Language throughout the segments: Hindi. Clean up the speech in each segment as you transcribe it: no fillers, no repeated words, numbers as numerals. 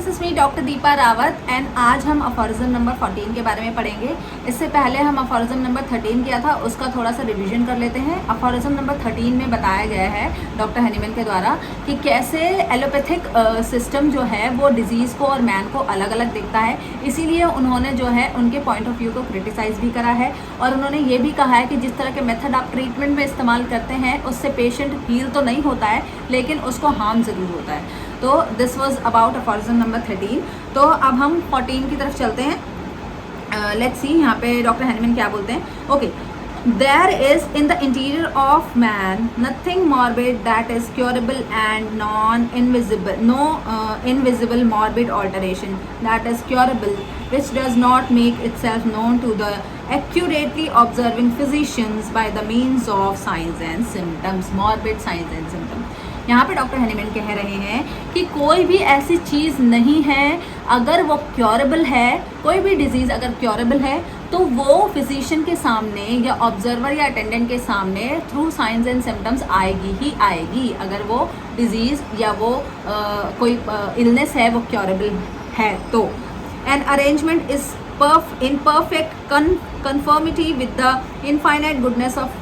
This is me doctor Deepa Rawat and आज हम अफोरिज्म नंबर 14 के बारे में पढ़ेंगे। इससे पहले हम अफोरिज्म नंबर 13 किया था, उसका थोड़ा सा रिवीजन कर लेते हैं। अफोरिज्म नंबर 13 में बताया गया है डॉक्टर हनीमैन के द्वारा कि कैसे एलोपैथिक सिस्टम जो है वो डिजीज़ को और मैन को अलग अलग देखता है। इसीलिए उन्होंने जो है उनके पॉइंट ऑफ व्यू को क्रिटिसाइज़ भी करा है और उन्होंने ये भी कहा है कि जिस तरह के मेथड आप ट्रीटमेंट में इस्तेमाल करते हैं उससे पेशेंट हील तो नहीं होता है लेकिन उसको हार्म ज़रूर होता है। तो this was about aphorism number 13। तो अब हम 14 की तरफ चलते हैं। लेट्स सी यहाँ पे डॉक्टर हनीमैन क्या बोलते हैं। Okay, there is in the interior of man nothing morbid that is curable and non invisible invisible morbid alteration that is curable which does not make itself known to the accurately observing physicians by the means of signs and symptoms. Morbid signs and symptoms. यहाँ पे डॉक्टर हनीमैन कह रहे हैं कि कोई भी ऐसी चीज़ नहीं है अगर वो क्योरेबल है, कोई भी डिजीज़ अगर क्योरेबल है तो वो फिजिशियन के सामने या ऑब्जर्वर या अटेंडेंट के सामने थ्रू साइंस एंड सिम्टम्स आएगी ही आएगी। अगर वो डिजीज़ या वो कोई इलनेस है वो क्योरेबल है तो an arrangement is in perfect conformity with the infinite goodness of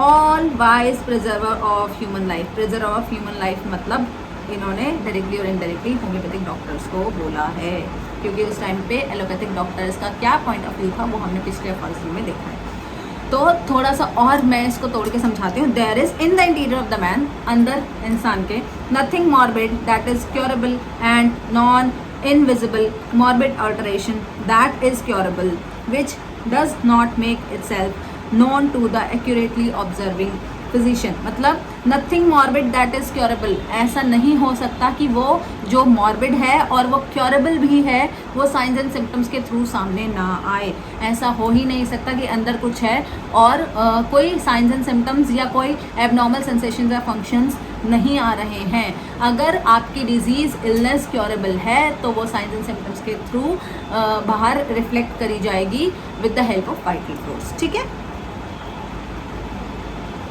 all wise preserver of human life. Preserver of human life मतलब इन्होंने डायरेक्टली और इनडायरेक्टली होम्योपैथिक डॉक्टर्स को बोला है, क्योंकि उस टाइम पे एलोपैथिक डॉक्टर्स का क्या पॉइंट ऑफ व्यू था वो हमने पिछले अफोरिज्म में देखा है। तो थोड़ा सा और मैं इसको तोड़ के समझाती हूँ। There is in the interior of the man, अंदर इंसान के, nothing morbid that is curable and non invisible morbid alteration that is curable which does not make itself known to the accurately observing physician। मतलब nothing morbid that is curable, ऐसा नहीं हो सकता कि वो जो morbid है और वो curable भी है वो signs and symptoms के थ्रू सामने ना आए। ऐसा हो ही नहीं सकता कि अंदर कुछ है और कोई signs and symptoms या कोई abnormal sensations या functions नहीं आ रहे हैं। अगर आपकी डिजीज़ इलनेस क्योरेबल है तो वो साइंस एंड सिम्टम्स के थ्रू बाहर रिफ्लेक्ट करी जाएगी with the help of vital force. ठीक है,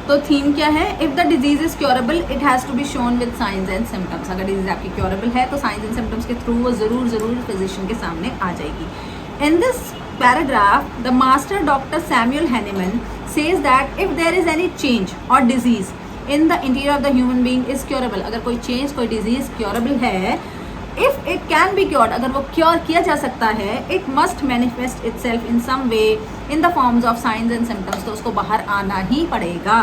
तो थीम क्या है? If the disease is curable it has to be shown with signs and symptoms. अगर डिजीज आपकी क्योरेबल है तो साइंस एंड सिम्टम्स के थ्रू वो ज़रूर फिजिशियन के सामने आ जाएगी। In this paragraph the master doctor Samuel Hahnemann says that if there is any change और disease in the interior of the human being is curable, अगर कोई चेंज कोई डिजीज क्योरेबल है, if it can be cured, अगर वो क्योर किया जा सकता है, it must manifest itself in some way in the forms of signs and symptoms, तो उसको बाहर आना ही पड़ेगा।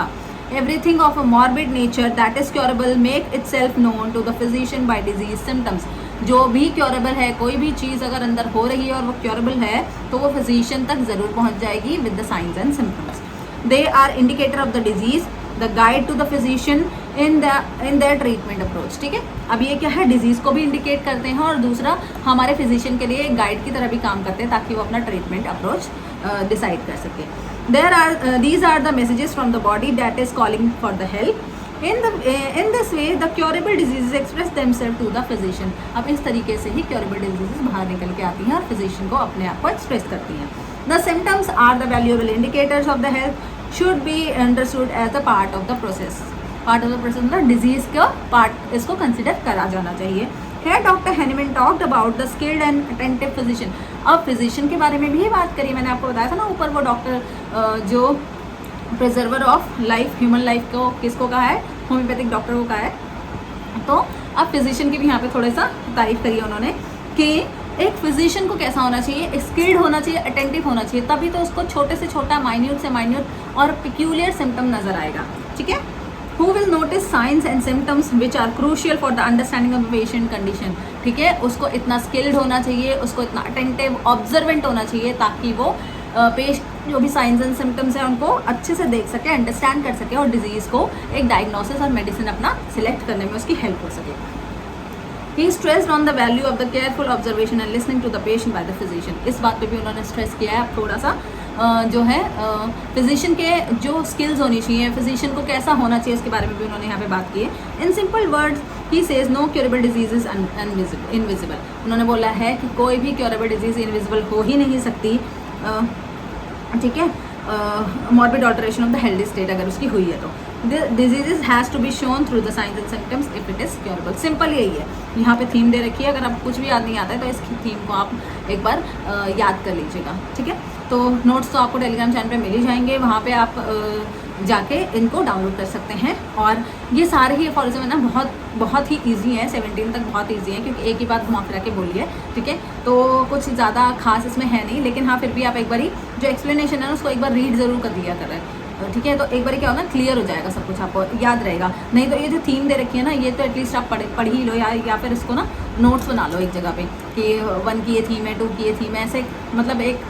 Everything of a morbid nature that is curable make itself known to the physician by disease symptoms. जो भी क्योरेबल है, कोई भी चीज़ अगर अंदर हो रही है और वो क्योरेबल है तो वो फिजिशियन तक ज़रूर पहुँच जाएगी with the signs and symptoms. They are indicator of the disease, the guide to the physician in their treatment approach. ठीक है, अब ये क्या है, डिजीज़ को भी इंडिकेट करते हैं और दूसरा हमारे फिजिशियन के लिए एक गाइड की तरह भी काम करते हैं ताकि वो अपना ट्रीटमेंट अप्रोच डिसाइड कर सके। These are the messages from the body that is calling for the help. in this way the curable diseases express themselves to the physician। अब इस तरीके से ही curable diseases बाहर निकल के आती हैं और फिजिशियन को अपने आप को एक्सप्रेस करती हैं। The symptoms are the valuable indicators of the health should be understood as a part of the process। Part of the process मतलब डिजीज का पार्ट इसको कंसिडर करा जाना चाहिए। Here doctor Hahnemann talked about the skilled and attentive physician. अब फिजिशियन के बारे में भी बात करी, मैंने आपको बताया था ना ऊपर, वो डॉक्टर जो preserver of life, human life को किसको कहा है? होम्योपैथिक डॉक्टर को कहा है। तो अब फिजिशियन की भी यहाँ पे थोड़ा सा तारीफ करी है उन्होंने कि एक फिजिशियन को कैसा होना चाहिए, स्किल्ड होना चाहिए, अटेंटिव होना चाहिए, तभी तो उसको छोटे से छोटा, माइन्यूट से माइन्यूट और पिक्यूलियर सिम्टम नजर आएगा। ठीक है, who will notice signs and symptoms which are crucial for the understanding of patient condition. ठीक है, उसको इतना स्किल्ड होना चाहिए, उसको इतना अटेंटिव ऑब्जर्वेंट होना चाहिए ताकि वो जो भी साइंस एंड सिम्टम्स हैं उनको अच्छे से देख सके, अंडरस्टैंड कर सके और डिजीज़ को एक डायग्नोसिस और मेडिसिन अपना सिलेक्ट करने में उसकी हेल्प हो सके। He stressed on the value of the careful observation and listening to the patient by the physician. इस बात पे भी उन्होंने स्ट्रेस किया है। अब थोड़ा सा जो है फिजिशियन के जो स्किल्स होनी चाहिए, फिजिशियन को कैसा होना चाहिए, इसके बारे में भी उन्होंने यहाँ पे बात की है। In simple words he says no curable disease is invisible. उन्होंने बोला है कि कोई भी क्योरेबल डिजीज इनविजिबल हो ही नहीं सकती। ठीक है, morbid alteration of the healthy state अगर उसकी हुई है तो the diseases has to be shown through the signs and symptoms if it is curable. Simple यही है, यहाँ पे थीम दे रखी है, अगर आपको कुछ भी याद नहीं आता है तो इस थीम को आप एक बार याद कर लीजिएगा, ठीक है। तो नोट्स तो आपको टेलीग्राम चैनल पे मिल ही जाएंगे, वहाँ पे आप जाके इनको डाउनलोड कर सकते हैं। और ये सारे ही अफोरिज्म है ना बहुत ही इजी है, 17 तक बहुत इजी है, क्योंकि एक ही बात घुमा फिरा के बोली है, ठीक है। तो कुछ ज़्यादा खास इसमें है नहीं, लेकिन हाँ फिर भी आप एक बारी जो एक्सप्लेनेशन है ना उसको एक बार रीड ज़रूर कर लिया करें, ठीक है। तो एक बार क्या होगा, क्लियर हो जाएगा सब कुछ, आपको याद रहेगा। नहीं तो ये जो थीम दे रखी है ना, ये तो एटलीस्ट आप पढ़ ही लो, या फिर इसको ना नोट्स बना लो एक जगह पे कि 1 की ये थीम है, 2 की ये थीम है, ऐसे मतलब एक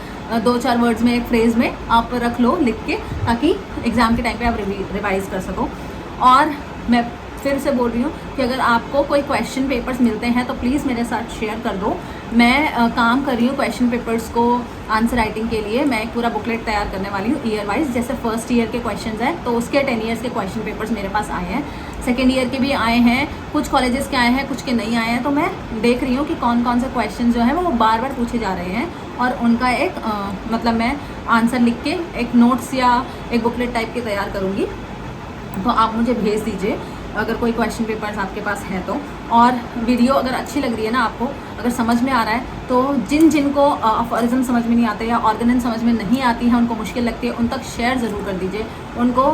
2-4 वर्ड्स में, एक फ्रेज़ में आप रख लो लिख के, ताकि एग्ज़ाम के टाइम पे आप रिवाइज़ कर सको। और मैं फिर से बोल रही हूँ कि अगर आपको कोई क्वेश्चन पेपर्स मिलते हैं तो प्लीज़ मेरे साथ शेयर कर दो। मैं काम कर रही हूँ क्वेश्चन पेपर्स को आंसर राइटिंग के लिए। मैं एक पूरा बुकलेट तैयार करने वाली हूँ ईयर वाइज। जैसे फर्स्ट ईयर के क्वेश्चंस हैं तो उसके 10 ईयर्स के क्वेश्चन पेपर्स मेरे पास आए हैं, सेकेंड ईयर के भी आए हैं, कुछ कॉलेजेस के आए हैं, कुछ के नहीं आए हैं। तो मैं देख रही हूँ कि कौन कौन से क्वेश्चन जो है वो बार बार पूछे जा रहे हैं, और उनका एक मतलब मैं आंसर लिख के एक नोट्स या एक बुकलेट टाइप के तैयार करूँगी। तो आप मुझे भेज दीजिए अगर कोई क्वेश्चन पेपर्स आपके पास है तो। और वीडियो अगर अच्छी लग रही है ना, आपको अगर समझ में आ रहा है, तो जिनको अफोरिज्म समझ में नहीं आते या ऑर्गेनाइज समझ में नहीं आती है, उनको मुश्किल लगती है, उन तक शेयर ज़रूर कर दीजिए। उनको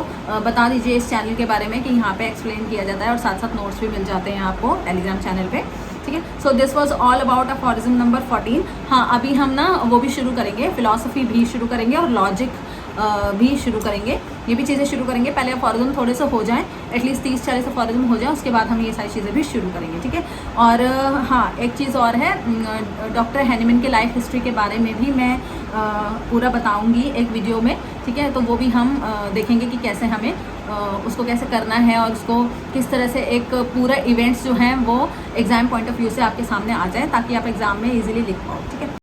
बता दीजिए इस चैनल के बारे में कि यहाँ पे एक्सप्लेन किया जाता है, और साथ साथ नोट्स भी मिल जाते हैं आपको टेलीग्राम चैनल पे, ठीक है। So this was all about aphorism number 14। हाँ, अभी हम ना वो भी शुरू करेंगे, फिलॉसफी भी शुरू करेंगे और लॉजिक भी शुरू करेंगे। ये भी चीज़ें शुरू करेंगे, पहले अफोरिज्म थोड़े से हो जाएं, एटलीस्ट 30-40 अफोरिज्म हो जाए, उसके बाद हम ये सारी चीज़ें भी शुरू करेंगे, ठीक है। और हाँ, एक चीज़ और है, डॉक्टर हैनीमैन के लाइफ हिस्ट्री के बारे में भी मैं पूरा बताऊंगी एक वीडियो में, ठीक है। तो वो भी हम देखेंगे कि कैसे हमें उसको कैसे करना है, और उसको किस तरह से एक पूरा इवेंट्स जो हैं वो एग्ज़ाम पॉइंट ऑफ व्यू से आपके सामने आ जाए, ताकि आप एग्ज़ाम में ईजिली लिख पाओ, ठीक है।